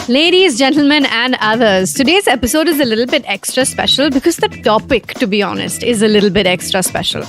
Ladies, gentlemen, and others, today's episode is a little bit extra special because the topic, to be honest, is a little bit extra special.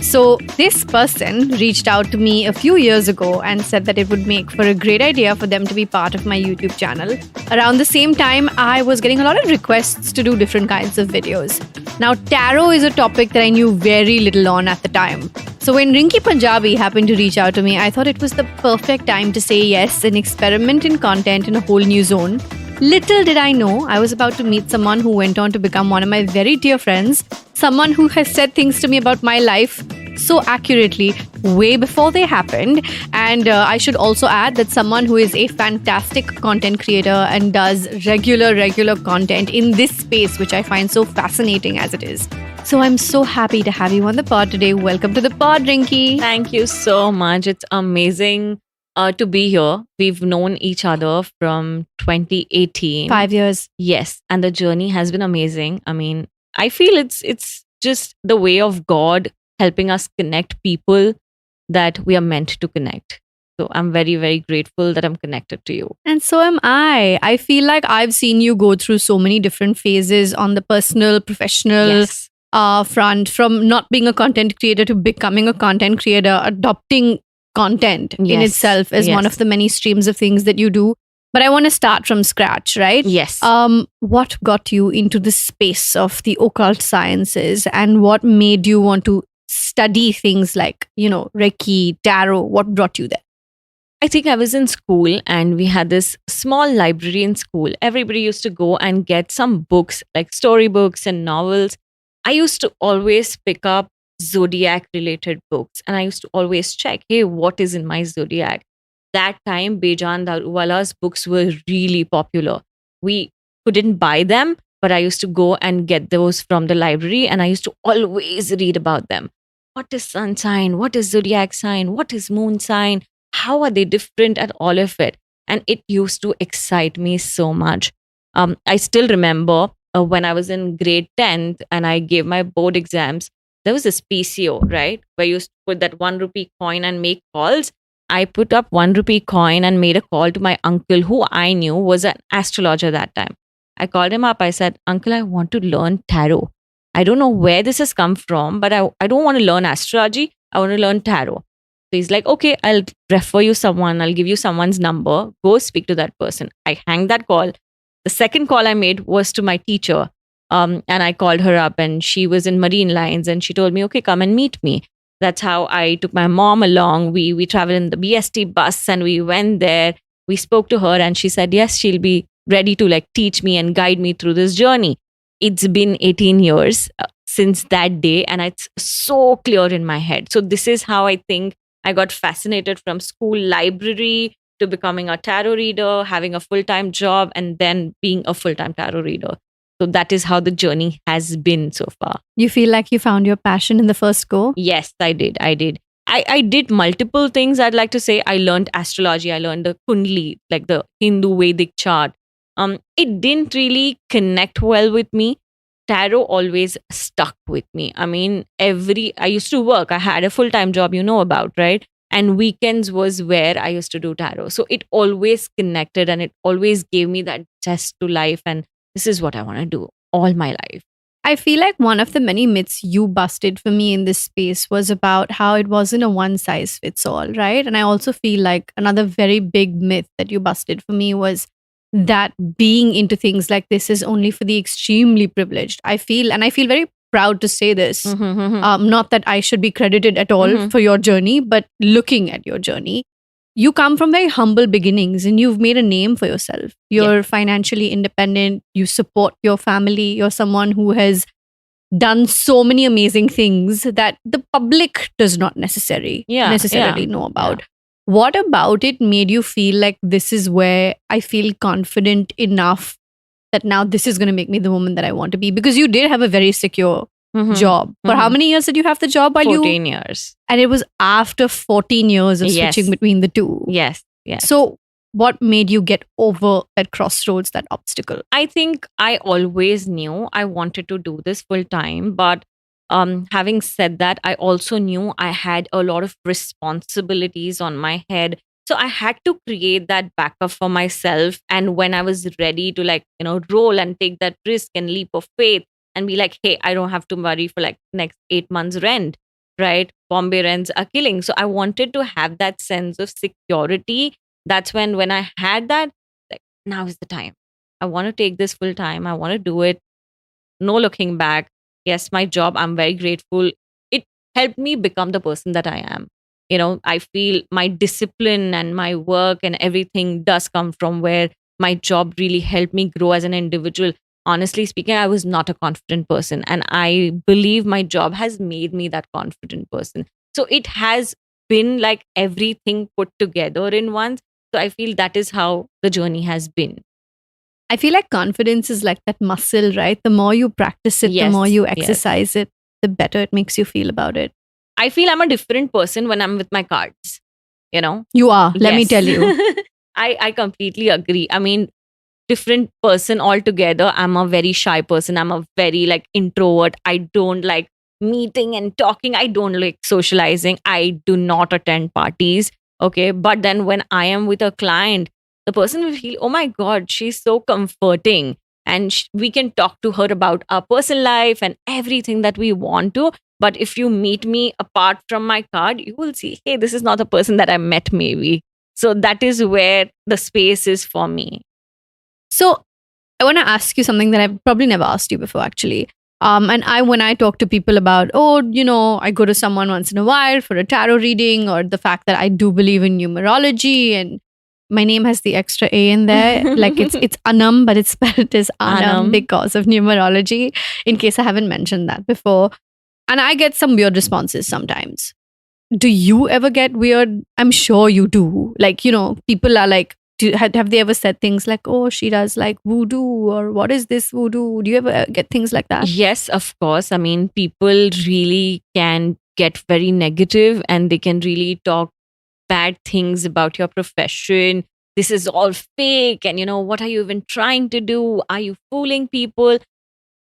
So, this person reached out to me a few years ago and said that it would make for a great idea for them to be part of my YouTube channel. Around the same time, I was getting a lot of requests to do different kinds of videos. Now, tarot is a topic that I knew very little on at the time. So when Rinky Punjabi happened to reach out to me, I thought it was the perfect time to say yes and experiment in content in a whole new zone. Little did I know, I was about to meet someone who went on to become one of my very dear friends, someone who has said things to me about my life so accurately way before they happened. And I should also add that someone who is a fantastic content creator and does regular content in this space, which I find so fascinating as it is. So I'm so happy to have you on the pod today. Welcome to the pod, Rinky. Thank you so much. It's amazing to be here. We've known each other from 2018. 5 years. Yes. And the journey has been amazing. I mean, I feel it's just the way of God helping us connect people that we are meant to connect. So I'm very, very grateful that I'm connected to you. And so am I. I feel like I've seen you go through so many different phases on the personal, professional Yes. front, from not being a content creator to becoming a content creator, adopting content in Yes. itself as one Yes. of the many streams of things that you do. But I want to start from scratch, right? Yes. What got you into the space of the occult sciences and what made you want to study things like, Reiki, tarot? What brought you there? I think I was in school and we had this small library in school. Everybody used to go and get some books, like storybooks and novels. I used to always pick up zodiac related books and I used to always check, hey, what is in my zodiac? That time, Bejan Daruwala's books were really popular. We couldn't buy them, but I used to go and get those from the library and I used to always read about them. What is sun sign? What is zodiac sign? What is moon sign? How are they different at all of it? And it used to excite me so much. I still remember when I was in grade 10th and I gave my board exams, there was this PCO, right? Where you used to put that 1 rupee coin and make calls. I put up 1 rupee coin and made a call to my uncle, who I knew was an astrologer that time. I called him up. I said, Uncle, I want to learn tarot. I don't know where this has come from, but I don't want to learn astrology. I want to learn tarot. So he's like, okay, I'll refer you someone. I'll give you someone's number. Go speak to that person. I hanged that call. The second call I made was to my teacher. And I called her up and she was in Marine Lines and she told me, okay, come and meet me. That's how I took my mom along. We traveled in the BST bus and we went there. We spoke to her and she said, yes, she'll be ready to teach me and guide me through this journey. It's been 18 years since that day and it's so clear in my head. So this is how I think I got fascinated from school library to becoming a tarot reader, having a full-time job, and then being a full-time tarot reader. So that is how the journey has been so far. You feel like you found your passion in the first go? Yes, I did. I did multiple things. I'd like to say I learned astrology. I learned the Kundli, like the Hindu Vedic chart. It didn't really connect well with me. Tarot always stuck with me. I mean, I used to work. I had a full-time job, you know about, right? And weekends was where I used to do tarot. So it always connected and it always gave me that zest to life. And this is what I want to do all my life. I feel like one of the many myths you busted for me in this space was about how it wasn't a one size fits all, right? And I also feel like another very big myth that you busted for me was that being into things like this is only for the extremely privileged. I feel very proud to say this. Not that I should be credited at all for your journey, but looking at your journey, you come from very humble beginnings and you've made a name for yourself. You're financially independent. You support your family. You're someone who has done so many amazing things that the public does not necessarily know about. Yeah. What about it made you feel like this is where I feel confident enough that now this is going to make me the woman that I want to be? Because you did have a very secure job. For how many years did you have the job? 14 years. And it was after 14 years of switching between the two. Yes. So what made you get over that crossroads, that obstacle? I think I always knew I wanted to do this full time. But having said that, I also knew I had a lot of responsibilities on my head. So I had to create that backup for myself. And when I was ready to like, roll and take that risk and leap of faith and be like, hey, I don't have to worry for like next 8 months rent, right? Bombay rents are killing. So I wanted to have that sense of security. That's when I had that, like, now is the time. I want to take this full time. I want to do it. No looking back. Yes, my job, I'm very grateful. It helped me become the person that I am. I feel my discipline and my work and everything does come from where my job really helped me grow as an individual. Honestly speaking, I was not a confident person, and I believe my job has made me that confident person. So it has been like everything put together in one. So I feel that is how the journey has been. I feel like confidence is like that muscle, right? The more you practice it, the more Yes, you yes. exercise it, the better it makes you feel about it. I feel I'm a different person when I'm with my cards, you know? You are, let me Yes. tell you. I completely agree. I mean, different person altogether. I'm a very shy person. I'm a very like introvert. I don't like meeting and talking. I don't like socializing. I do not attend parties. Okay. But then when I am with a client, the person will feel, oh my God, she's so comforting. And we can talk to her about our personal life and everything that we want to. But if you meet me apart from my card, you will see, hey, this is not a person that I met, maybe. So that is where the space is for me. So I want to ask you something that I've probably never asked you before, actually. And when I talk to people about, I go to someone once in a while for a tarot reading, or the fact that I do believe in numerology, and my name has the extra A in there. Like it's Aanam, but it's spelled as Aanam Aanam. because of numerology, in case I haven't mentioned that before. And I get some weird responses sometimes. Do you ever get weird? I'm sure you do. Like, people are like, have they ever said things like, oh, she does like voodoo, or what is this voodoo? Do you ever get things like that? Yes, of course. I mean, people really can get very negative and they can really talk bad things about your profession. This is all fake. And, what are you even trying to do? Are you fooling people?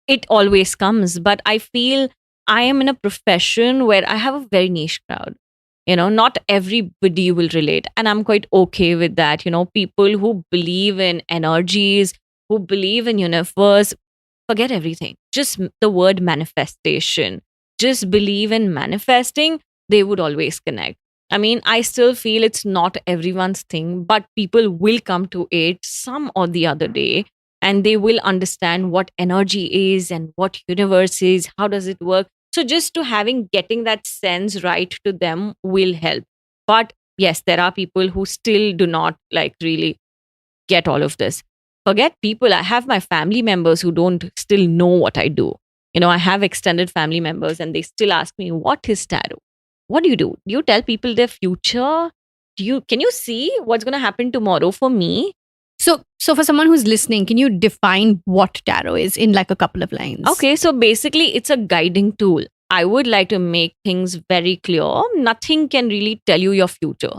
It always comes. But I feel I am in a profession where I have a very niche crowd. Not everybody will relate. And I'm quite okay with that. People who believe in energies, who believe in universe, forget everything. Just the word manifestation. Just believe in manifesting, they would always connect. I mean, I still feel it's not everyone's thing, but people will come to it some or the other day, and they will understand what energy is and what universe is, how does it work. So just to getting that sense right to them will help. But yes, there are people who still do not like really get all of this. Forget people. I have my family members who don't still know what I do. I have extended family members and they still ask me, what is tarot? What do? Do you tell people their future? Can you see what's going to happen tomorrow for me? So for someone who's listening, can you define what tarot is in like a couple of lines? Okay, so basically it's a guiding tool. I would like to make things very clear. Nothing can really tell you your future.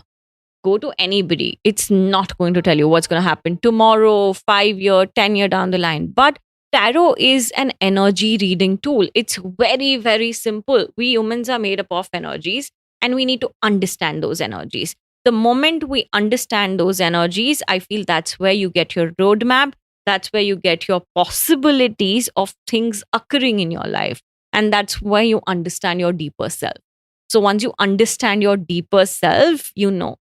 Go to anybody. It's not going to tell you what's going to happen tomorrow, 5 year, 10 year down the line. But tarot is an energy reading tool. It's very, very simple. We humans are made up of energies and we need to understand those energies. The moment we understand those energies, I feel that's where you get your roadmap. That's where you get your possibilities of things occurring in your life. And that's where you understand your deeper self. So once you understand your deeper self,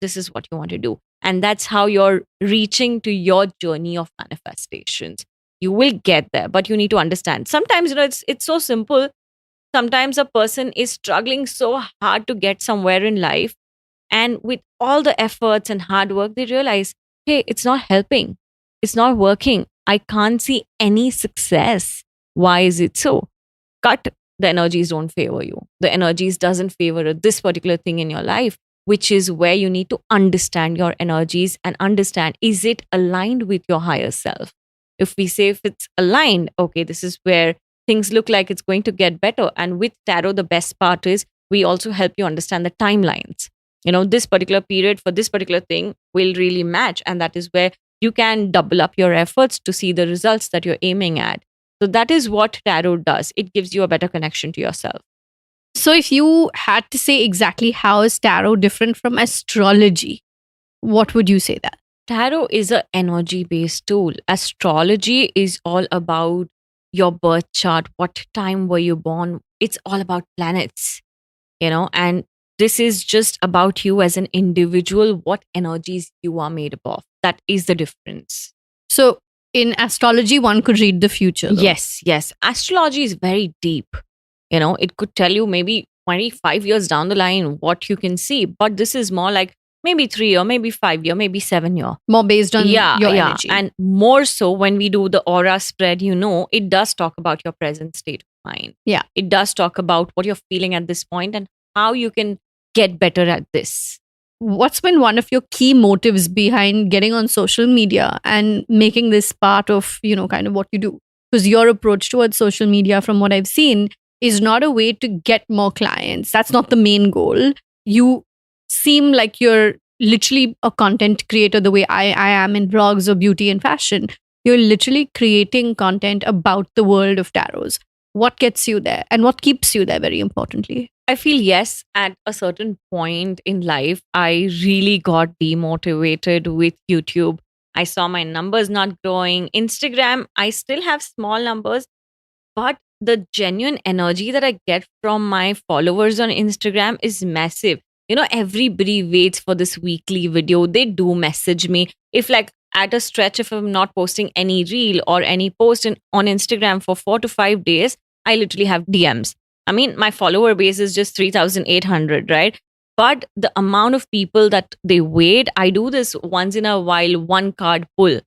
this is what you want to do. And that's how you're reaching to your journey of manifestations. You will get there, but you need to understand. Sometimes, it's so simple. Sometimes a person is struggling so hard to get somewhere in life. And with all the efforts and hard work, they realize, hey, it's not helping. It's not working. I can't see any success. Why is it so? Cut. The energies don't favor you. The energies doesn't favor this particular thing in your life, which is where you need to understand your energies and understand, is it aligned with your higher self? If we say if it's aligned, okay, this is where things look like it's going to get better. And with tarot, the best part is we also help you understand the timelines. This particular period for this particular thing will really match. And that is where you can double up your efforts to see the results that you're aiming at. So that is what tarot does. It gives you a better connection to yourself. So if you had to say exactly how is tarot different from astrology, What would you say that? Tarot is an energy based tool. Astrology is all about your birth chart. What time were you born? It's all about planets, and this is just about you as an individual, what energies you are made up of. That is the difference. So in astrology, one could read the future, though. Yes. Astrology is very deep. It could tell you maybe 25 years down the line what you can see, but this is more like maybe 3 year, maybe 5 year, maybe 7 year. More based on your energy. And more so when we do the aura spread, it does talk about your present state of mind. Yeah. It does talk about what you're feeling at this point and how you can get better at this. What's been one of your key motives behind getting on social media and making this part of, kind of what you do? Because your approach towards social media, from what I've seen, is not a way to get more clients. That's not the main goal. You seem like you're literally a content creator the way I am in blogs or beauty and fashion. You're literally creating content about the world of tarots. What gets you there and what keeps you there, very importantly? I feel, yes, at a certain point in life, I really got demotivated with YouTube. I saw my numbers not growing. Instagram, I still have small numbers, but the genuine energy that I get from my followers on Instagram is massive. Everybody waits for this weekly video. They do message me. If like at a stretch, if I'm not posting any reel or any post on Instagram for 4 to 5 days, I literally have DMs. I mean, my follower base is just 3,800, right? But the amount of people that they wait, I do this once in a while, one card pull,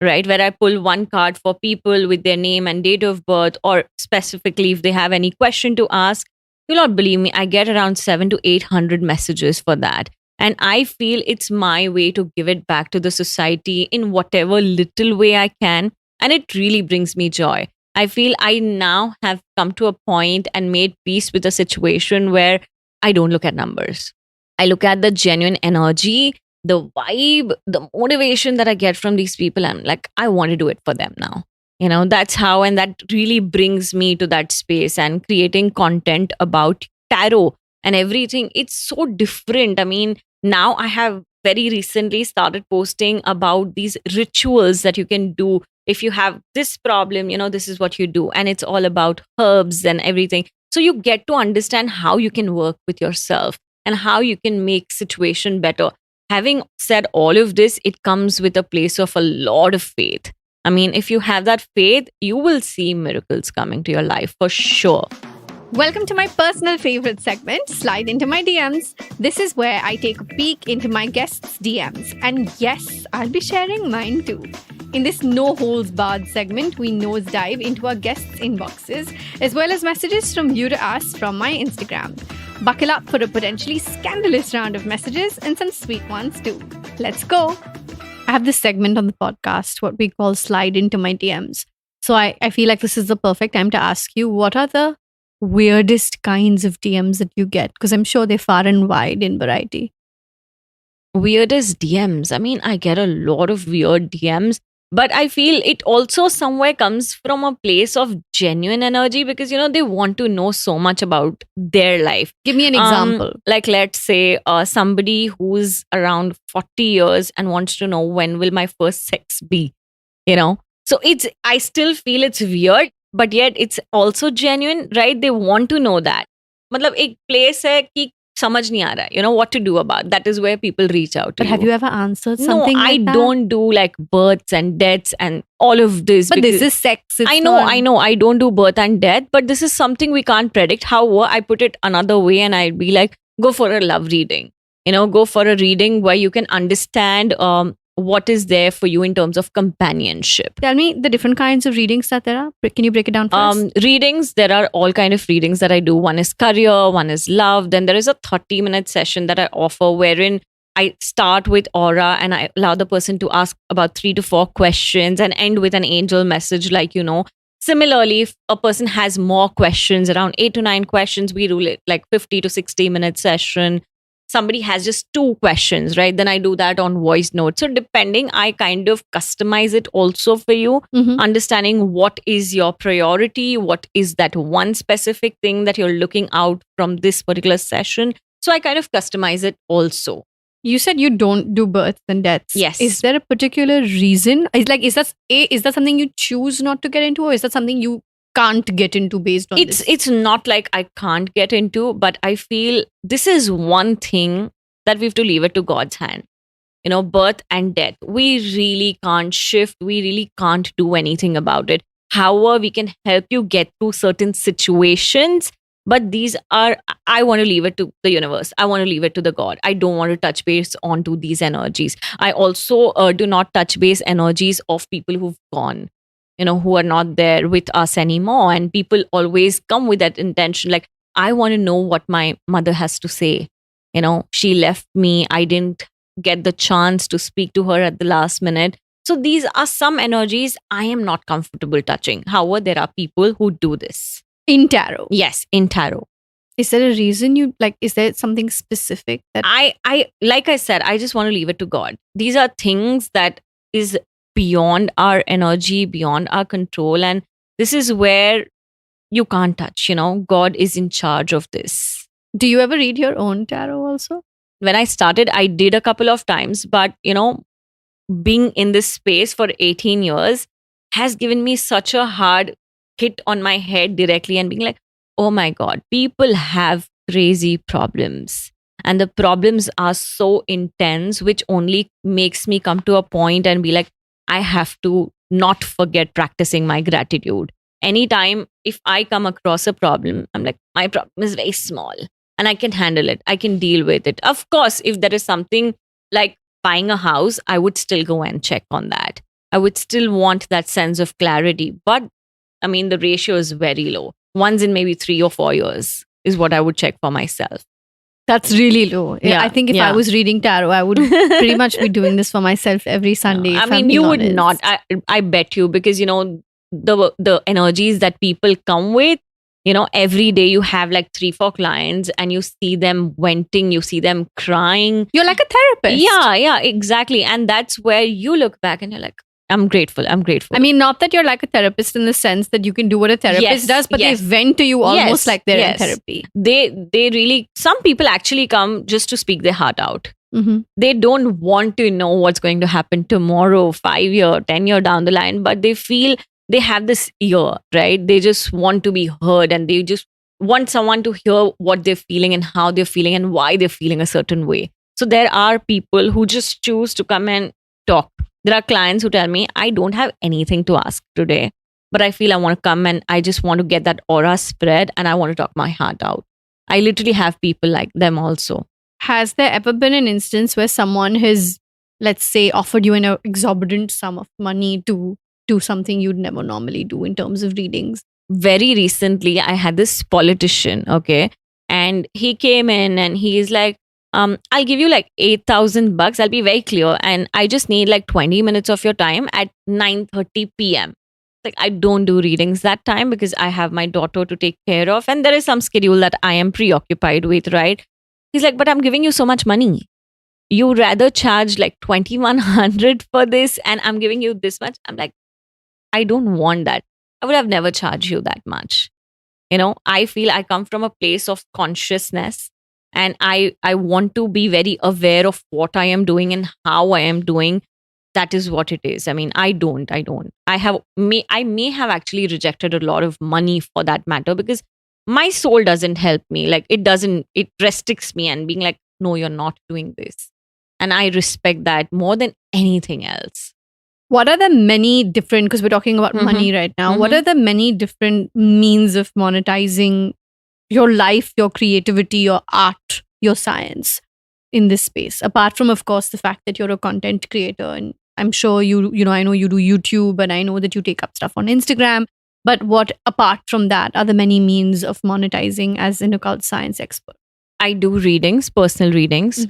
right? Where I pull one card for people with their name and date of birth, or specifically if they have any question to ask. You'll not believe me, I get around 7 to 800 messages for that. And I feel it's my way to give it back to the society in whatever little way I can. And it really brings me joy. I feel I now have come to a point and made peace with a situation where I don't look at numbers. I look at the genuine energy, the vibe, the motivation that I get from these people. I'm like, I want to do it for them now. That's how, and that really brings me to that space and creating content about tarot and everything. It's so different. I mean, now I have very recently started posting about these rituals that you can do. If you have this problem, this is what you do. And it's all about herbs and everything. So you get to understand how you can work with yourself and how you can make situation better. Having said all of this, it comes with a place of a lot of faith. I mean, if you have that faith, you will see miracles coming to your life for sure. Welcome to my personal favorite segment, Slide Into My DMs. This is where I take a peek into my guests' DMs. And yes, I'll be sharing mine too. In this no-holds-barred segment, we nosedive into our guests' inboxes, as well as messages from you to us from my Instagram. Buckle up for a potentially scandalous round of messages and some sweet ones too. Let's go. I have this segment on the podcast, what we call Slide Into My DMs. So I feel like this is the perfect time to ask you, what are the weirdest kinds of DMs that you get? Because I'm sure they're far and wide in variety. Weirdest DMs. I mean, I get a lot of weird DMs, but I feel it also somewhere comes from a place of genuine energy because, they want to know so much about their life. Give me an example. Like, let's say somebody who's around 40 years and wants to know when will my first sex be, So I still feel it's weird, but yet it's also genuine, right? They want to know that. मतलब एक place है कि समझ नहीं आ रहा, what to do about. That is where people reach out to But have you ever answered something like that? No, I don't do like births and deaths and all of this. But this is sex. I know. I don't do birth and death, but this is something we can't predict. However, I put it another way and I'd be like, go for a love reading. Go for a reading where you can understand what is there for you in terms of companionship. Tell me the different kinds of readings that there are. Can you break it down for us? Readings, there are all kind of readings that I do. One is career, one is love. Then there is a 30-minute session that I offer wherein I start with aura and I allow the person to ask about 3 to 4 questions and end with an angel message like, Similarly, if a person has more questions, around 8 to 9 questions, we do it like 50 to 60-minute session. Somebody has just 2 questions, right? Then I do that on voice notes. So depending, I kind of customize it also for you, understanding what is your priority, what is that one specific thing that you're looking out from this particular session. So I kind of customize it also. You said you don't do births and deaths. Yes. Is there a particular reason? Is that something you choose not to get into, or is that something you can't get into based on this? It's not like I can't get into, but I feel this is one thing that we have to leave it to God's hand. Birth and death. We really can't shift. We really can't do anything about it. However, we can help you get through certain situations. But I want to leave it to the universe. I want to leave it to the God. I don't want to touch base onto these energies. I also do not touch base energies of people who've gone, who are not there with us anymore. And people always come with that intention. Like, I want to know what my mother has to say. She left me. I didn't get the chance to speak to her at the last minute. So these are some energies I am not comfortable touching. However, there are people who do this. In tarot? Yes, in tarot. Is there a reason you like? Is there something specific that I like I said, I just want to leave it to God. These are things that is beyond our energy, beyond our control. And this is where you can't touch, God is in charge of this. Do you ever read your own tarot also? When I started, I did a couple of times, but being in this space for 18 years has given me such a hard hit on my head directly and being like, oh my God, people have crazy problems. And the problems are so intense, which only makes me come to a point and be like, I have to not forget practicing my gratitude. Anytime if I come across a problem, I'm like, my problem is very small and I can handle it. I can deal with it. Of course, if there is something like buying a house, I would still go and check on that. I would still want that sense of clarity. But I mean, the ratio is very low. Once in maybe 3 or 4 years is what I would check for myself. That's really low. Yeah, I think if I was reading tarot, I would pretty much be doing this for myself every Sunday. I mean, you would not. I bet you, because the energies that people come with, every day you have like 3-4 clients and you see them venting, you see them crying. You're like a therapist. Yeah, exactly. And that's where you look back and you're like, I'm grateful. I mean, not that you're like a therapist in the sense that you can do what a therapist does, but they vent to you almost like they're in therapy. They really, some people actually come just to speak their heart out. Mm-hmm. They don't want to know what's going to happen tomorrow, 5 year, 10 year down the line, but they feel they have this ear, right? They just want to be heard and they just want someone to hear what they're feeling and how they're feeling and why they're feeling a certain way. So there are people who just choose to come and talk. There are clients who tell me, I don't have anything to ask today, but I feel I want to come and I just want to get that aura spread and I want to talk my heart out. I literally have people like them also. Has there ever been an instance where someone has, let's say, offered you an exorbitant sum of money to do something you'd never normally do in terms of readings? Very recently, I had this politician, okay, and he came in and he's like, I'll give you like $8,000. I'll be very clear. And I just need like 20 minutes of your time at 9:30 p.m. Like, I don't do readings that time because I have my daughter to take care of. And there is some schedule that I am preoccupied with, right? He's like, but I'm giving you so much money. You rather charge like 2,100 for this and I'm giving you this much. I'm like, I don't want that. I would have never charged you that much. I feel I come from a place of consciousness. And I want to be very aware of what I am doing and how I am doing. That is what it is. I mean, I don't. I may have actually rejected a lot of money for that matter because my soul doesn't help me. Like it restricts me and being like, no, you're not doing this. And I respect that more than anything else. What are the many different, because we're talking about money right now, what are the many different means of monetizing your life, your creativity, your art, your science in this space? Apart from, of course, the fact that you're a content creator, and I'm sure I know you do YouTube, and I know that you take up stuff on Instagram. But what, apart from that, are the many means of monetizing as an occult science expert? I do readings, personal readings.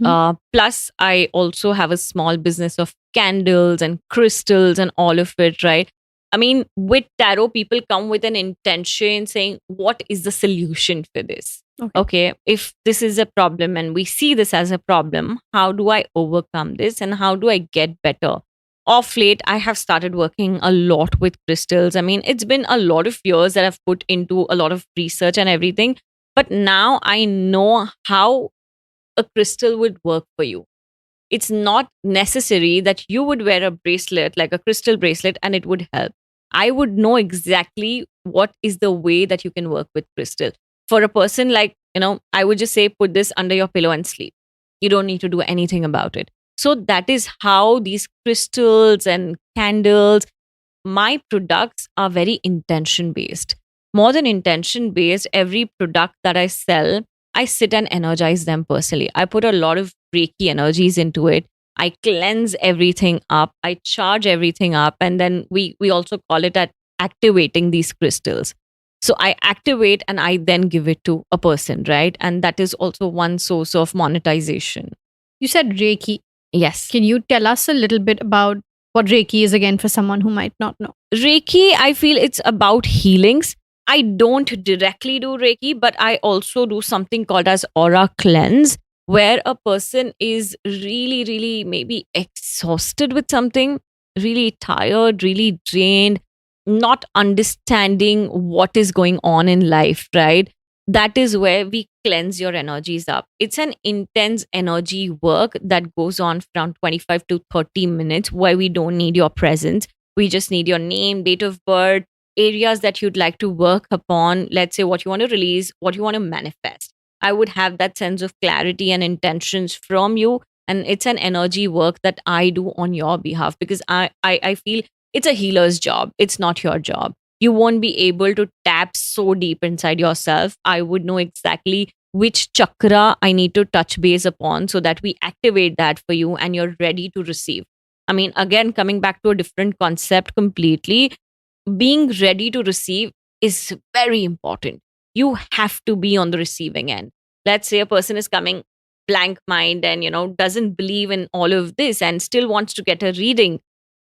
Plus, I also have a small business of candles and crystals and all of it, right? I mean, with tarot, people come with an intention saying, what is the solution for this? Okay, if this is a problem and we see this as a problem, how do I overcome this and how do I get better? Of late, I have started working a lot with crystals. I mean, it's been a lot of years that I've put into a lot of research and everything. But now I know how a crystal would work for you. It's not necessary that you would wear a bracelet, like a crystal bracelet, and it would help. I would know exactly what is the way that you can work with crystal. For a person like, I would just say, put this under your pillow and sleep. You don't need to do anything about it. So that is how these crystals and candles, my products are very intention based. More than intention based, every product that I sell, I sit and energize them personally. I put a lot of Reiki energies into it. I cleanse everything up. I charge everything up. And then we also call it at activating these crystals. So I activate and I then give it to a person, right? And that is also one source of monetization. You said Reiki. Yes. Can you tell us a little bit about what Reiki is again for someone who might not know? Reiki, I feel it's about healings. I don't directly do Reiki, but I also do something called as aura cleanse, where a person is really, really maybe exhausted with something, really tired, really drained, not understanding what is going on in life, right? That is where we cleanse your energies up. It's an intense energy work that goes on for around 25 to 30 minutes, where we don't need your presence. We just need your name, date of birth, areas that you'd like to work upon. Let's say what you want to release, what you want to manifest. I would have that sense of clarity and intentions from you. And it's an energy work that I do on your behalf, because I feel it's a healer's job. It's not your job. You won't be able to tap so deep inside yourself. I would know exactly which chakra I need to touch base upon so that we activate that for you and you're ready to receive. I mean, again, coming back to a different concept completely, being ready to receive is very important. You have to be on the receiving end. Let's say a person is coming blank mind and, doesn't believe in all of this and still wants to get a reading.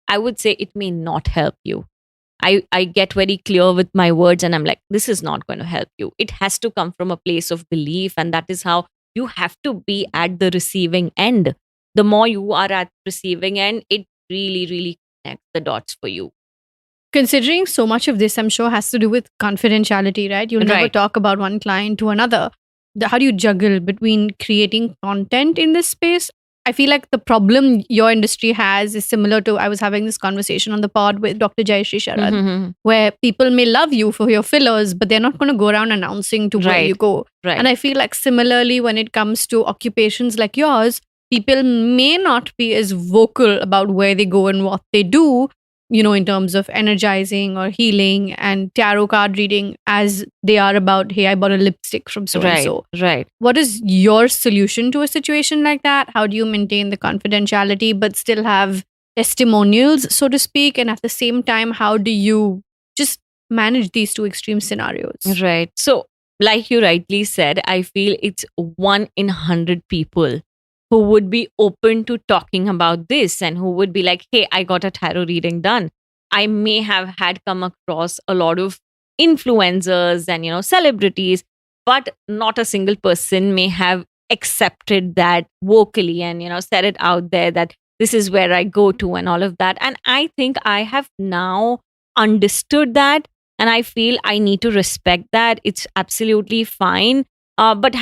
I would say it may not help you. I get very clear with my words and I'm like, this is not going to help you. It has to come from a place of belief. And that is how you have to be at the receiving end. The more you are at receiving end, it really, really connects the dots for you. Considering so much of this, I'm sure, has to do with confidentiality, right? You'll never Right. talk about one client to another. How do you juggle between creating content in this space? I feel like the problem your industry has is similar to, I was having this conversation on the pod with Dr. Jayashree Sharad, Mhm. where people may love you for your fillers, but they're not going to go around announcing to where Right. you go. Right. And I feel like similarly, when it comes to occupations like yours, people may not be as vocal about where they go and what they do, in terms of energizing or healing and tarot card reading, as they are about, hey, I bought a lipstick from so and Right. so. Right. What is your solution to a situation like that? How do you maintain the confidentiality but still have testimonials, so to speak? And at the same time, how do you just manage these two extreme scenarios? Right. So, like you rightly said, I feel it's 1 in 100 people who would be open to talking about this and who would be like, hey, I got a tarot reading done. I may have had come across a lot of influencers and, celebrities, but not a single person may have accepted that vocally and, said it out there that this is where I go to and all of that. And I think I have now understood that. And I feel I need to respect that. It's absolutely fine. But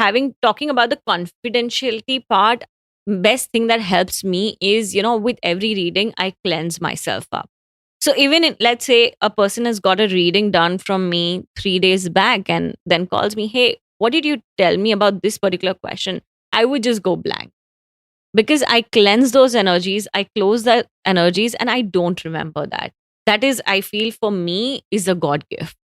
talking about the confidentiality part, best thing that helps me is, with every reading, I cleanse myself up. So even let's say a person has got a reading done from me 3 days back and then calls me, hey, what did you tell me about this particular question? I would just go blank because I cleanse those energies, I close the energies, and I don't remember that. That is, I feel for me, is a God gift.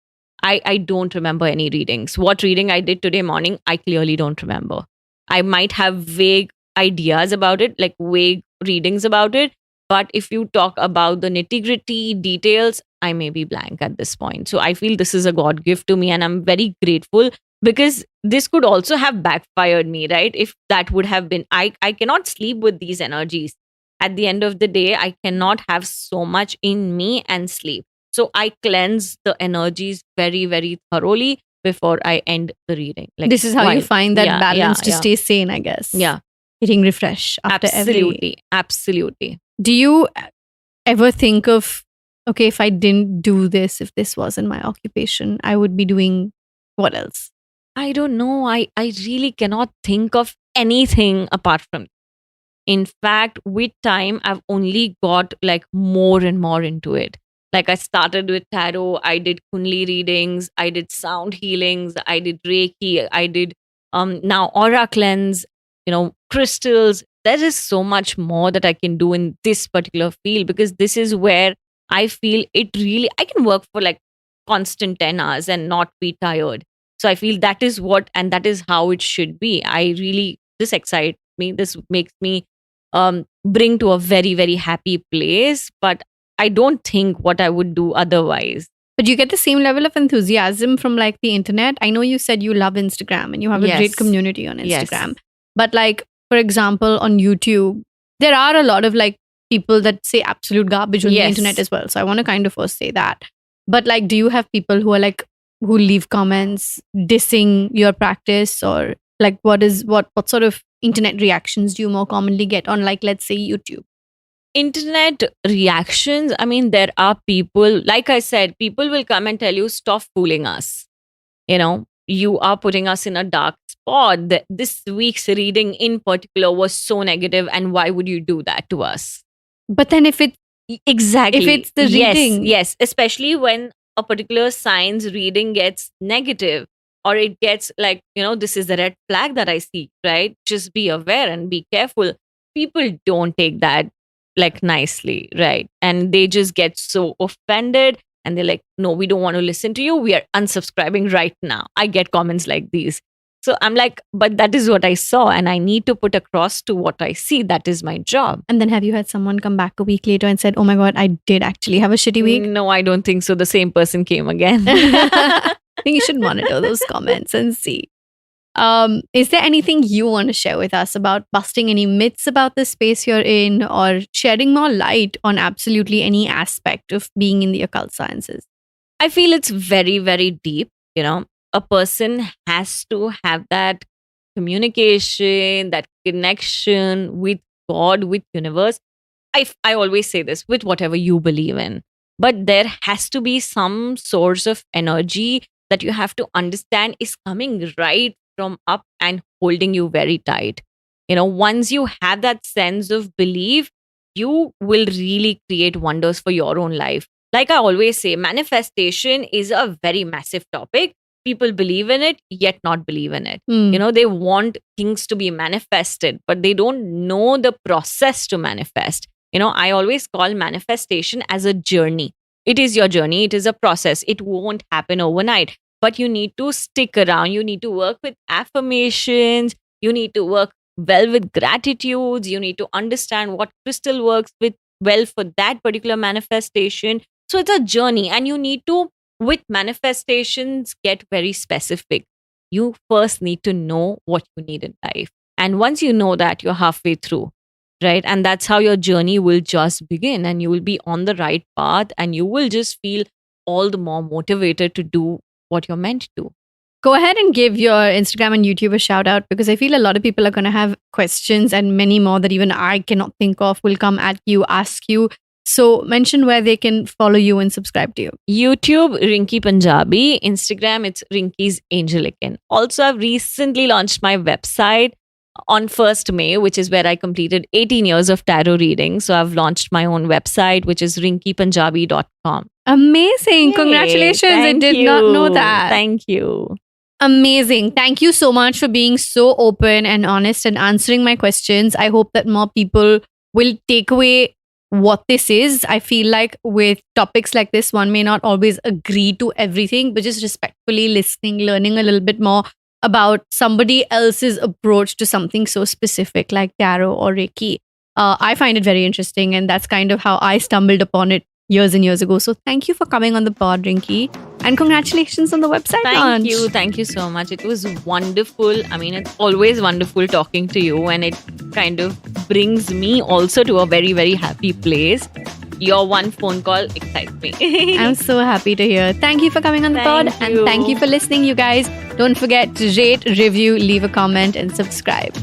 I don't remember any readings. What reading I did today morning, I clearly don't remember. I might have vague ideas about it, like vague readings about it. But if you talk about the nitty gritty details, I may be blank at this point. So I feel this is a God gift to me, and I'm very grateful because this could also have backfired me, right? If that would have been, I cannot sleep with these energies. At the end of the day, I cannot have so much in me and sleep. So I cleanse the energies very, very thoroughly before I end the reading. Like, this is how you find that balance to yeah. stay sane, I guess. Yeah. Hitting refresh after Absolutely. Absolutely. Do you ever think of, okay, if I didn't do this, if this wasn't my occupation, I would be doing what else? I don't know. I really cannot think of anything apart from. In fact, with time, I've only got like more and more into it. Like I started with tarot, I did Kundli readings, I did sound healings, I did Reiki, I did now aura cleanse, crystals. There is so much more that I can do in this particular field, because this is where I feel it really, I can work for like constant 10 hours and not be tired. So I feel that is what, and that is how it should be. This excites me. This makes me bring to a very, very happy place. But I don't think what I would do otherwise. But you get the same level of enthusiasm from like the internet. I know you said you love Instagram and you have a great community on Instagram. Yes. But like, for example, on YouTube, there are a lot of like people that say absolute garbage on the internet as well. So I want to kind of first say that. But like, do you have people who are like, who leave comments dissing your practice, or like what sort of internet reactions do you more commonly get on, like, let's say YouTube? Internet reactions, I mean, there are people, like I said, people will come and tell you, stop fooling us. You are putting us in a dark spot. This week's reading in particular was so negative, and why would you do that to us? But then if it's the reading. Yes, especially when a particular sign's reading gets negative, or it gets like, this is the red flag that I see, right? Just be aware and be careful. People don't take that like nicely, right? And they just get so offended and they're like, no, we don't want to listen to you. We are unsubscribing right now. I get comments like these. So I'm like, but that is what I saw, and I need to put across to what I see. That is my job. And then have you had someone come back a week later and said, oh my God, I did actually have a shitty week? No, I don't think so. The same person came again. I think you should monitor those comments and see. Is there anything you want to share with us about busting any myths about the space you're in, or shedding more light on absolutely any aspect of being in the occult sciences? I feel it's very, very deep. A person has to have that communication, that connection with God, with universe. I always say this, with whatever you believe in. But there has to be some source of energy that you have to understand is coming right from up and holding you very tight. Once you have that sense of belief, you will really create wonders for your own life. Like I always say, manifestation is a very massive topic. People believe in it, yet not believe in it. They want things to be manifested, but they don't know the process to manifest. I always call manifestation as a journey. It is your journey. It is a process. It won't happen overnight, but you need to stick around. You need to work with affirmations. You need to work well with gratitudes. You need to understand what crystal works with well for that particular manifestation. So it's a journey, and you need to, with manifestations, get very specific. You first need to know what you need in life. And once you know that, you're halfway through, right? And that's how your journey will just begin, and you will be on the right path, and you will just feel all the more motivated to do what you're meant to. Go ahead and give your Instagram and YouTube a shout out, because I feel a lot of people are going to have questions, and many more that even I cannot think of will come at you, ask you. So mention where they can follow you and subscribe to you. YouTube, Rinky Punjabi. Instagram, it's Rinky's Angelican. Also, I've recently launched my website on 1st May, which is where I completed 18 years of tarot reading. So I've launched my own website, which is rinkypunjabi.com. Amazing. Yay. Congratulations. I did not know that. Thank you. Amazing. Thank you so much for being so open and honest and answering my questions. I hope that more people will take away what this is. I feel like with topics like this, one may not always agree to everything, but just respectfully listening, learning a little bit more about somebody else's approach to something so specific like tarot or Reiki. I find it very interesting, and that's kind of how I stumbled upon it years and years ago. So thank you for coming on the pod, Rinky. And congratulations on the website launch. Thank you so much. It was wonderful. I mean, it's always wonderful talking to you, and it kind of brings me also to a very, very happy place. Your one phone call excites me. I'm so happy to hear. Thank you for coming on the pod, and thank you for listening, you guys. Don't forget to rate, review, leave a comment, and subscribe.